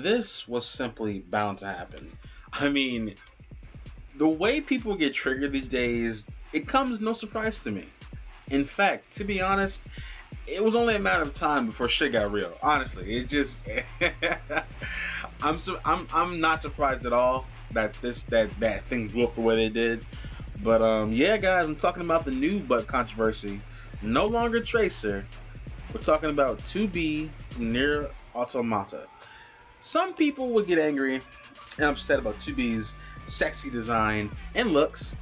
this was simply bound to happen. I mean, the way people get triggered these days, it comes no surprise to me. In fact, to be honest, it was only a matter of time before shit got real. Honestly, it just I'm not surprised at all that things blew up the way they did. But yeah, guys, I'm talking about the new butt controversy. No longer Tracer. We're talking about 2B from NIER Automata. Some people would get angry and upset about 2B's sexy design and looks,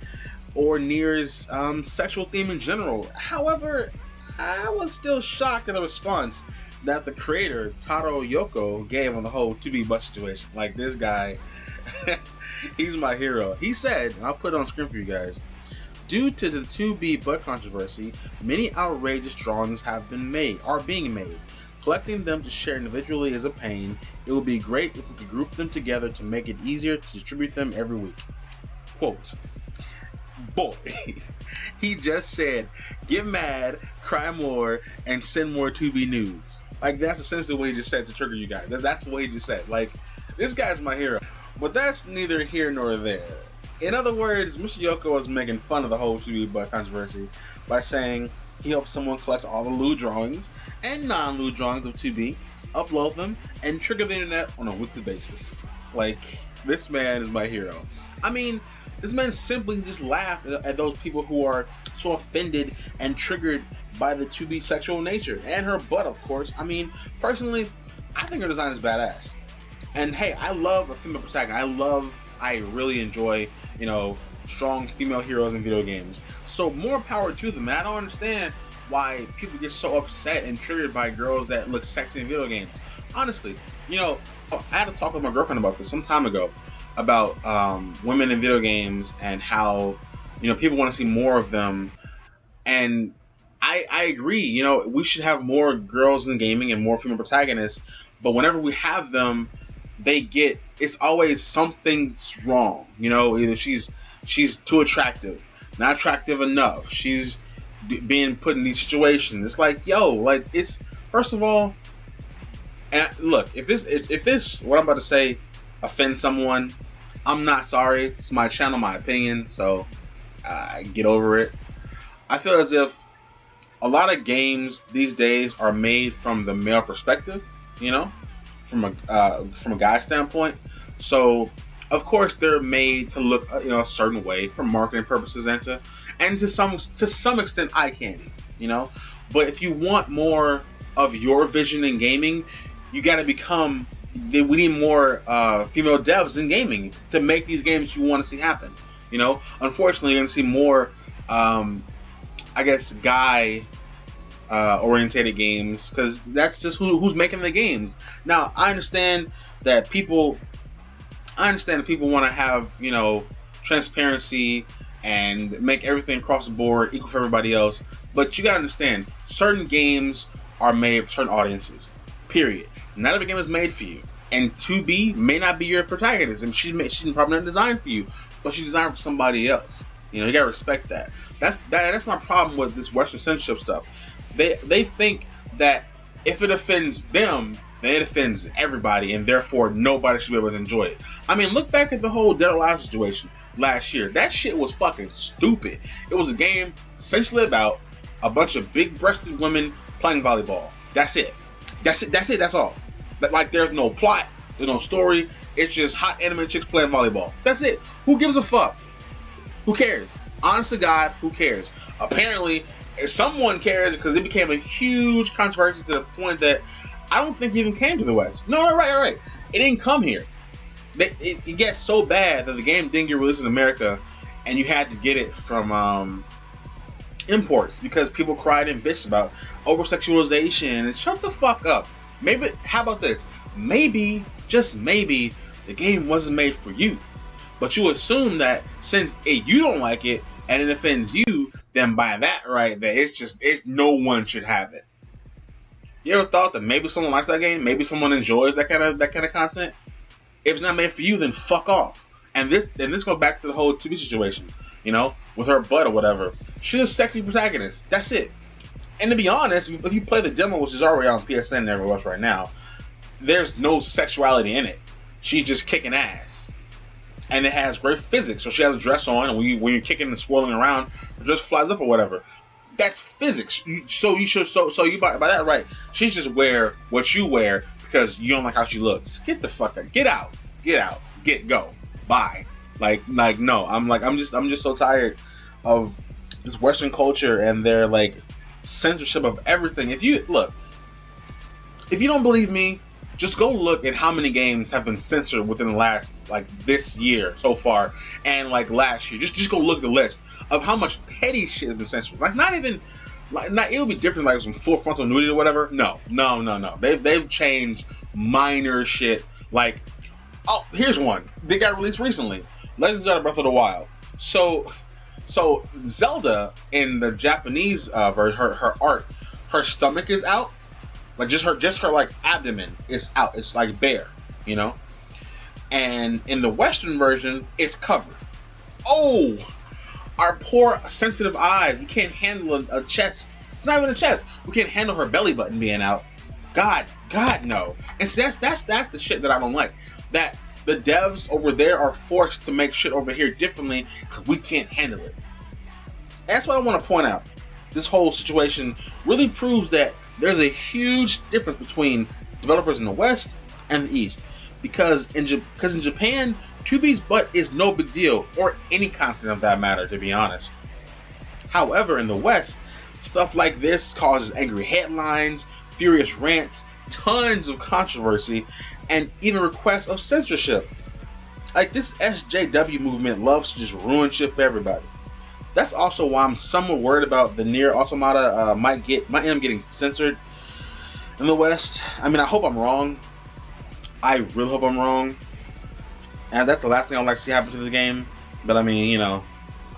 or NIER's sexual theme in general. However, I was still shocked at the response that the creator, Taro Yoko, gave on the whole 2B butt situation. Like, this guy, he's my hero. He said, and I'll put it on screen for you guys, due to the 2B butt controversy, many outrageous drawings are being made. Collecting them to share individually is a pain. It would be great if we could group them together to make it easier to distribute them every week. Quote, boy, he just said, get mad, cry more, and send more 2B nudes. Like, that's essentially what he just said to trigger you guys. That's what he just said. Like, this guy's my hero. But that's neither here nor there. In other words, Mr. Yoko was making fun of the whole 2B butt controversy by saying he hopes someone collects all the lewd drawings and non-lewd drawings of 2B, upload them, and trigger the internet on a weekly basis. Like, this man is my hero. I mean, this man simply just laughed at those people who are so offended and triggered by the 2B sexual nature, and her butt, of course. I mean, personally, I think her design is badass. And hey, I love a female protagonist. I really enjoy, strong female heroes in video games. So more power to them. And I don't understand why people get so upset and triggered by girls that look sexy in video games. Honestly, I had to talk with my girlfriend about this some time ago, about women in video games and how, people want to see more of them. And I agree, we should have more girls in gaming and more female protagonists. But whenever we have them, it's always something's wrong. Either she's too attractive, not attractive enough, she's being put in these situations. It's like, it's, first of all, and look, if this what I'm about to say offends someone, I'm not sorry. It's my channel, my opinion, so get over it. I feel as if a lot of games these days are made from the male perspective, from a guy standpoint. So of course they're made to look a certain way for marketing purposes and to some extent eye candy, But if you want more of your vision in gaming, you got to we need more female devs in gaming to make these games you want to see happen. Unfortunately, you're gonna see more guy orientated games, because that's just who's making the games. Now, I understand that people want to have transparency and make everything across the board equal for everybody else, but you gotta understand, certain games are made for certain audiences, period. Not every game is made for you, and 2B may not be your protagonist. I mean, she's probably not designed for you, but she's designed for somebody else. You gotta respect that. That's my problem with this Western censorship stuff. They think that if it offends them, then it offends everybody, and therefore nobody should be able to enjoy it. I mean, look back at the whole Dead or Alive situation last year. That shit was fucking stupid. It was a game essentially about a bunch of big-breasted women playing volleyball. That's it. That's all. Like, there's no plot, there's no story. It's just hot anime chicks playing volleyball. That's it. Who gives a fuck? Who cares? Honest to God, who cares? Apparently, someone cares, because it became a huge controversy to the point that I don't think it even came to the West. No, right. It didn't come here. It gets so bad that the game didn't get released in America, and you had to get it from imports, because people cried and bitched about over-sexualization. And shut the fuck up. Maybe, how about this? Maybe, just maybe, the game wasn't made for you. But you assume that since you don't like it and it offends you, then by that right, that no one should have it. You ever thought that maybe someone likes that game? Maybe someone enjoys that kind of content? If it's not made for you, then fuck off. And this goes back to the whole 2B situation, with her butt or whatever. She's a sexy protagonist. That's it. And to be honest, if you play the demo, which is already on PSN and everywhere else right now, there's no sexuality in it. She's just kicking ass, and it has great physics. So she has a dress on, and when you're kicking and swirling around, the dress flies up or whatever. That's physics. So you by that right, she just wear what you wear because you don't like how she looks. Get the fuck out. Get out. Go. Bye. Like no. I'm just so tired of this Western culture and their like censorship of everything. If you don't believe me, just go look at how many games have been censored within the last, like, this year so far, and like last year. Just go look at the list of how much petty shit has been censored. Like, not even, like, it would be different, like some full frontal nudity or whatever. No. They've changed minor shit. Like, oh, here's one. They got released recently. Legend of Zelda: Breath of the Wild. So Zelda in the Japanese version, her art, her stomach is out. Like just her like abdomen is out. It's like bare, you know. And in the Western version, it's covered. Oh, our poor sensitive eyes. We can't handle a chest. It's not even a chest. We can't handle her belly button being out. God, no. And so that's the shit that I don't like. That the devs over there are forced to make shit over here differently because we can't handle it. That's what I want to point out. This whole situation really proves that there's a huge difference between developers in the West and the East. Because in Japan, 2B's butt is no big deal, or any content of that matter, to be honest. However, in the West, stuff like this causes angry headlines, furious rants, tons of controversy, and even requests of censorship. Like, this SJW movement loves to just ruin shit for everybody. That's also why I'm somewhat worried about the NIER Automata might end up getting censored in the West. I mean, I hope I'm wrong. I really hope I'm wrong. And that's the last thing I'd like to see happen to this game. But I mean, you know,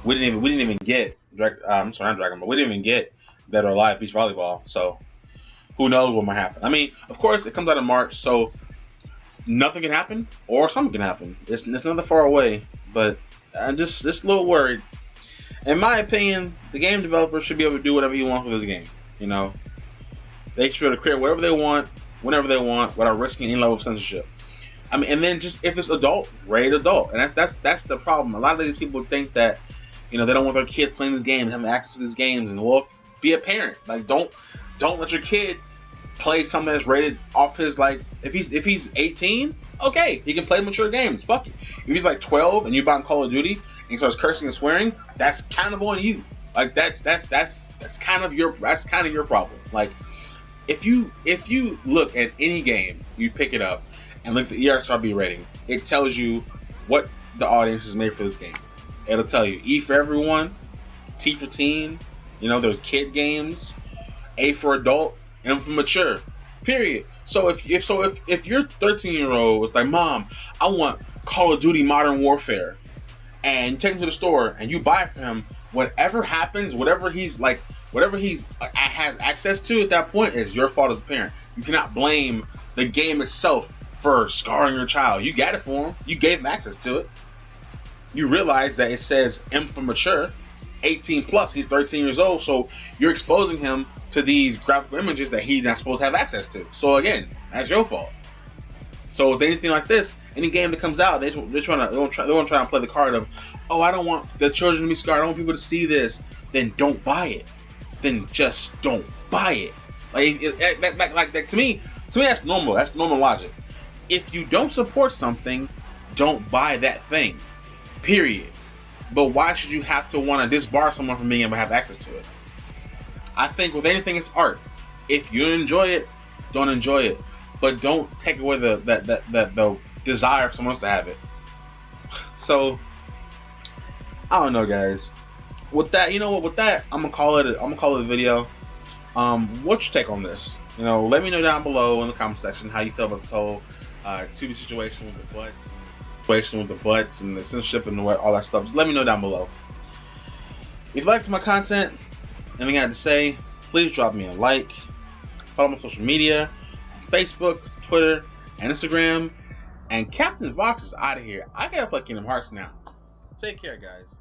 we didn't even get we didn't even get Dead or Alive Beach Volleyball. So who knows what might happen? I mean, of course, it comes out in March, so nothing can happen or something can happen. It's not that far away, but I'm just a little worried. In my opinion, the game developer should be able to do whatever he wants with this game. You know, they should be able to create whatever they want, whenever they want, without risking any level of censorship. I mean, and then just if it's adult, rated adult, and that's the problem. A lot of these people think that, you know, they don't want their kids playing these games, having access to these games, and well, be a parent. Like, don't let your kid play something that's rated off his, like, if he's 18, okay, he can play mature games. Fuck it. If he's like 12 and you buy him Call of Duty and he starts cursing and swearing, that's kind of on you. Like, that's kind of your problem. Like, if you look at any game, you pick it up and look at the ESRB rating, it tells you what the audience is made for this game. It'll tell you E for everyone, T for teen, you know, there's kid games, A for adult, M for mature. Period. So if your 13-year-old was like, Mom, I want Call of Duty Modern Warfare, and you take him to the store and you buy it for him, whatever happens, whatever he's has access to at that point is your fault as a parent. You cannot blame the game itself for scarring your child. You got it for him. You gave him access to it. You realize that it says M for mature, 18 plus. He's 13 years old, so you're exposing him to these graphical images that he's not supposed to have access to. So again, that's your fault. So with anything like this, any game that comes out, they want to try and play the card of, oh, I don't want the children to be scarred. I don't want people to see this. Then don't buy it. Then just don't buy it. Like to me, that's normal. That's normal logic. If you don't support something, don't buy that thing. Period. But why should you have to want to disbar someone from being able to have access to it? I think with anything, it's art. If you enjoy it, don't enjoy it. But don't take away the desire for someone else to have it. So I don't know, guys. With that, you know what? With that, I'm gonna call it a video. What's your take on this? You know, let me know down below in the comment section how you feel about this whole 2D situation with the butts, and the censorship and all that stuff. Just let me know down below. If you liked my content, anything I had to say, please drop me a like. Follow my social media on Facebook, Twitter, and Instagram. And Captain Vox is out of here. I gotta play Kingdom Hearts now. Take care, guys.